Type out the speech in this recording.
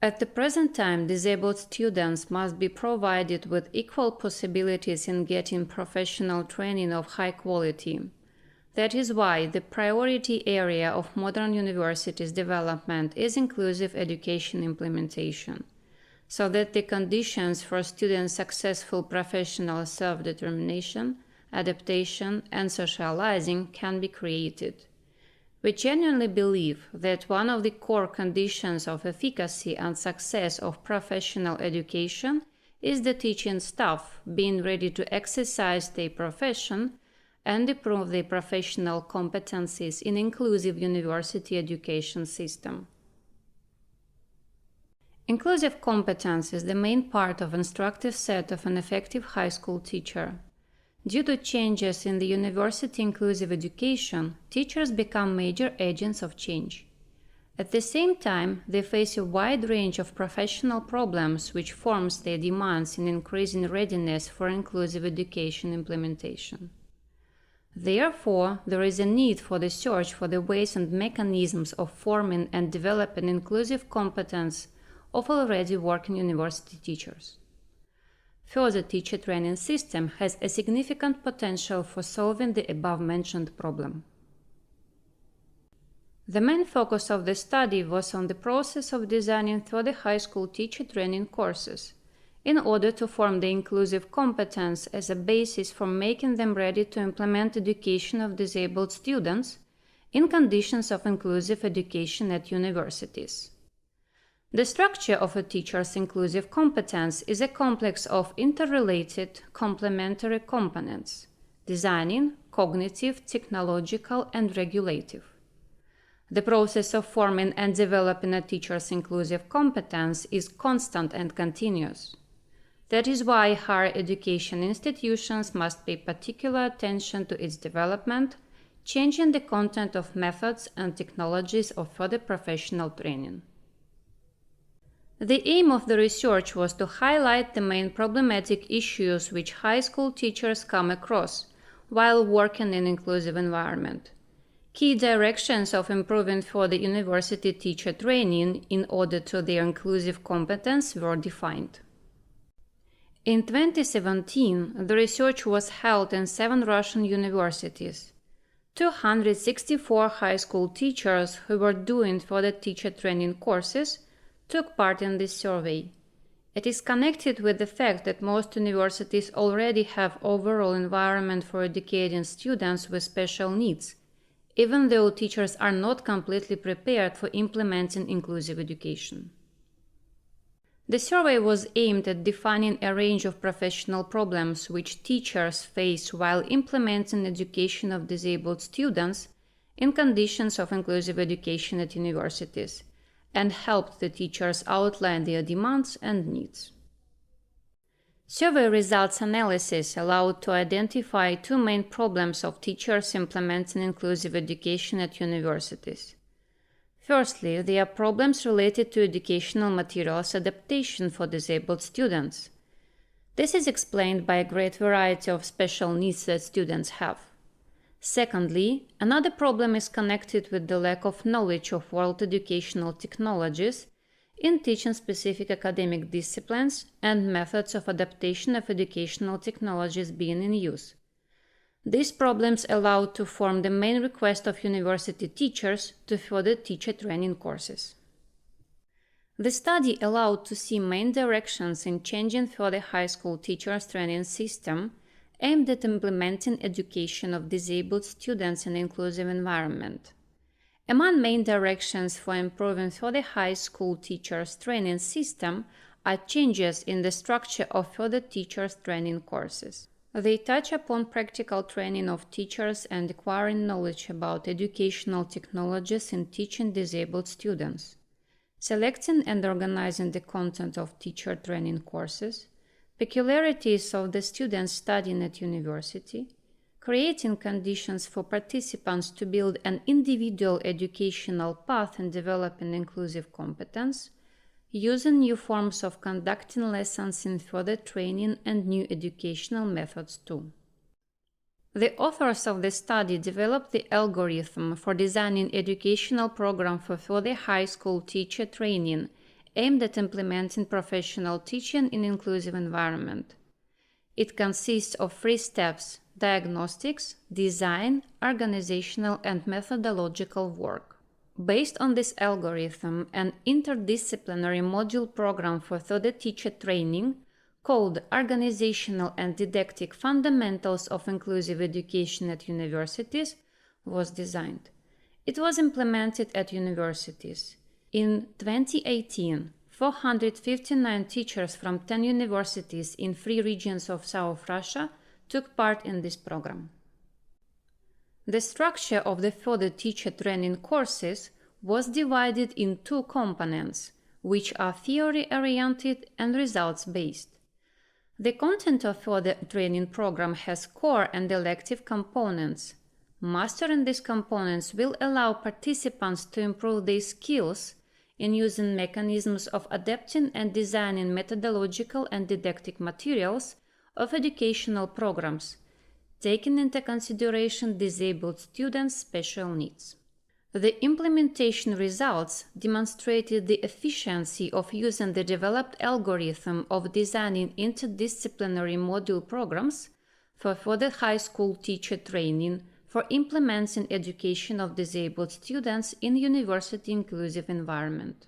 At the present time, disabled students must be provided with equal possibilities in getting professional training of high quality. That is why the priority area of modern universities' development is inclusive education implementation, so that the conditions for students' successful professional self-determination, adaptation, and socializing can be created. We genuinely believe that one of the core conditions of efficacy and success of professional education is the teaching staff being ready to exercise their profession and improve their professional competencies in inclusive university education system. Inclusive competence is the main part of instructive set of an effective high school teacher. Due to changes in the university inclusive education, teachers become major agents of change. At the same time, they face a wide range of professional problems which forms their demands in increasing readiness for inclusive education implementation. Therefore, there is a need for the search for the ways and mechanisms of forming and developing inclusive competence of already working university teachers. Further teacher training system has a significant potential for solving the above-mentioned problem. The main focus of the study was on the process of designing further high school teacher training courses, in order to form the inclusive competence as a basis for making them ready to implement education of disabled students in conditions of inclusive education at universities. The structure of a teacher's inclusive competence is a complex of interrelated, complementary components: designing, cognitive, technological, and regulative. The process of forming and developing a teacher's inclusive competence is constant and continuous. That is why higher education institutions must pay particular attention to its development, changing the content of methods and technologies of further professional training. The aim of the research was to highlight the main problematic issues which high school teachers come across while working in an inclusive environment. Key directions of improving further university teacher training in order to their inclusive competence were defined. In 2017, the research was held in 7 Russian universities. 264 high school teachers who were doing further teacher training courses took part in this survey. It is connected with the fact that most universities already have overall environment for educating students with special needs, even though teachers are not completely prepared for implementing inclusive education. The survey was aimed at defining a range of professional problems which teachers face while implementing education of disabled students in conditions of inclusive education at universities, and helped the teachers outline their demands and needs. Survey results analysis allowed to identify 2 main problems of teachers implementing inclusive education at universities. Firstly, there are problems related to educational materials adaptation for disabled students. This is explained by a great variety of special needs that students have. Secondly, another problem is connected with the lack of knowledge of world educational technologies in teaching specific academic disciplines and methods of adaptation of educational technologies being in use. These problems allow to form the main request of university teachers to further teacher training courses. The study allowed to see main directions in changing further high school teachers training system aimed at implementing education of disabled students in an inclusive environment. Among main directions for improving further high school teachers training system are changes in the structure of further teachers training courses. They touch upon practical training of teachers and acquiring knowledge about educational technologies in teaching disabled students, selecting and organizing the content of teacher training courses, peculiarities of the students studying at university, creating conditions for participants to build an individual educational path and developing inclusive competence, using new forms of conducting lessons in further training and new educational methods too. The authors of the study developed the algorithm for designing educational program for further high school teacher training aimed at implementing professional teaching in an inclusive environment. It consists of 3 steps: diagnostics, design, organizational, and methodological work. Based on this algorithm, an interdisciplinary module program for further teacher training called Organizational and Didactic Fundamentals of Inclusive Education at Universities was designed. It was implemented at universities. In 2018, 459 teachers from 10 universities in 3 regions of South Russia took part in this program. The structure of the further teacher training courses was divided in 2 components, which are theory-oriented and results-based. The content of further training program has core and elective components. Mastering these components will allow participants to improve their skills in using mechanisms of adapting and designing methodological and didactic materials of educational programs, taking into consideration disabled students' special needs. The implementation results demonstrated the efficiency of using the developed algorithm of designing interdisciplinary module programs for further high school teacher training for implementing education of disabled students in university inclusive environment.